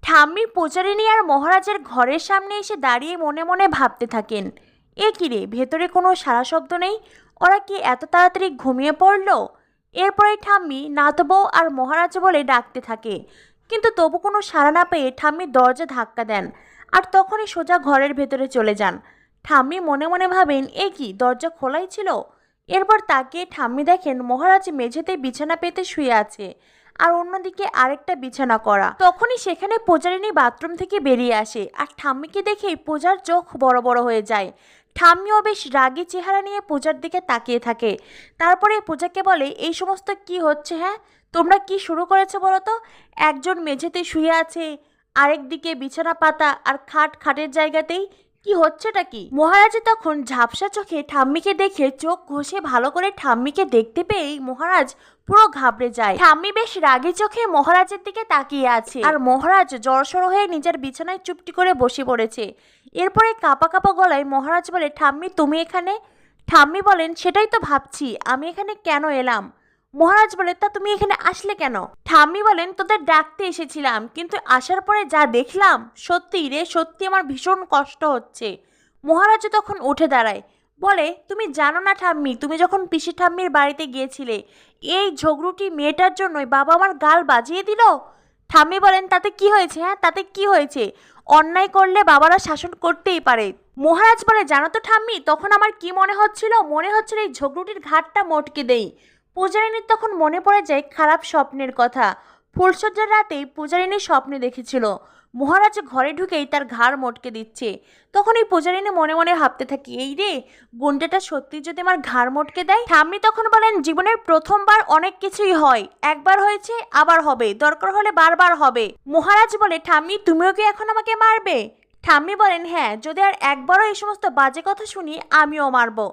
ঠাম্মি পূজারিনী আর মহারাজের ঘরের সামনে এসে দাঁড়িয়ে মনে মনে ভাবতে থাকেন, এ কি রে, ভেতরে কোনো সাড়া শব্দ নেই, ওরা কি এত তাড়াতাড়ি ঘুমিয়ে পড়ল? এরপরে ঠাম্মি নাতবউ আর মহারাজ বলে ডাকতে থাকে, কিন্তু তবু কোনো সাড়া না পেয়ে ঠাম্মি দরজা ধাক্কা দেন আর তখনই সোজা ঘরের ভেতরে চলে যান। ঠাম্মি মনে মনে ভাবেন, এ কি, দরজা খোলাই ছিল। এরপর তাকিয়ে ঠাম্মি দেখেন মহারাজ মেঝেতে বিছানা পেতে শুয়ে আছে আর অন্যদিকে আরেকটা বিছানা করা। তখনই সেখানে পূজারিনী বাথরুম থেকে বেরিয়ে আসে আর ঠাম্মিকে দেখেই পূজার চোখ বড় বড় হয়ে যায়। ঠাম্মিও বেশ রাগী চেহারা নিয়ে পূজার দিকে তাকিয়ে থাকে। তারপরে পূজাকে বলে, এই সমস্ত কি হচ্ছে? হ্যাঁ, তোমরা কি শুরু করেছো বলো তো? একজন মেঝেতে শুয়ে আছে, আরেকদিকে বিছানা পাতা আর খাটের জায়গাতেই, কি হচ্ছেটা কি? মহারাজ তখন ঝাপসা চোখে ঠাম্মিকে দেখে চোখ ঘষে ভালো করে ঠাম্মিকে দেখতে পেয়েই মহারাজ পুরো ঘাবড়ে যায়। ঠাম্মি বেশ রাগী চোখে মহারাজের দিকে তাকিয়ে আছে আর মহারাজ জড়সড় হয়ে নিজের বিছানায় চুপটি করে বসে পড়েছে। এরপরে কাঁপা কাঁপা গলায় মহারাজ বলে, ঠাম্মি তুমি এখানে? ঠাম্মি বলেন, সেটাই তো ভাবছি, আমি এখানে কেন এলাম। মহারাজ বলে, তা তুমি এখানে আসলে কেন? ঠাম্মি বলেন, তোদের ডাকতে এসেছিলাম, কিন্তু আসার পরে যা দেখলাম, সত্যি রে, সত্যি আমার ভীষণ কষ্ট হচ্ছে। মহারাজ তখন উঠে দাঁড়ায়, বলে, তুমি জানো না ঠাম্মি, তুমি যখন পিসি ঠাম্মির বাড়িতে গিয়েছিলে, এই ঝগড়ুটি মেয়েটার জন্যই বাবা আমার গাল বাজিয়ে দিল। ঠাম্মি বলেন, তাতে কি হয়েছে? হ্যাঁ, তাতে কি হয়েছে? অন্যায় করলে বাবারা শাসন করতেই পারে। মহারাজ বলে, জানো তো ঠাম্মি, তখন আমার কি মনে হচ্ছিল এই ঝগড়ুটির ঘাটটা মটকে দেই। পূজারিনীর তখন মনে পড়ে যায় খারাপ স্বপ্নের কথা। ফুলসজ্জার রাতেই পূজারিনী স্বপ্নে দেখেছিল মহারাজ ঘরে ঢুকেই তার ঘাড় মটকে দিচ্ছে। তখন এই পূজারিনী মনে মনে ভাবতে থাকি, এই রে, গুন্ডাটা সত্যি যদি আমার ঘাড় মটকে দেয়। ঠাম্মি তখন বলেন, জীবনের প্রথমবার অনেক কিছুই হয়, একবার হয়েছে, আবার হবে, দরকার হলে বারবার হবে। মহারাজ বলে, ঠাম্মি তুমিও কি এখন আমাকে মারবে? ঠাম্মি বলেন, হ্যাঁ, যদি আর একবারও এই সমস্ত বাজে কথা শুনি, আমিও মারবো।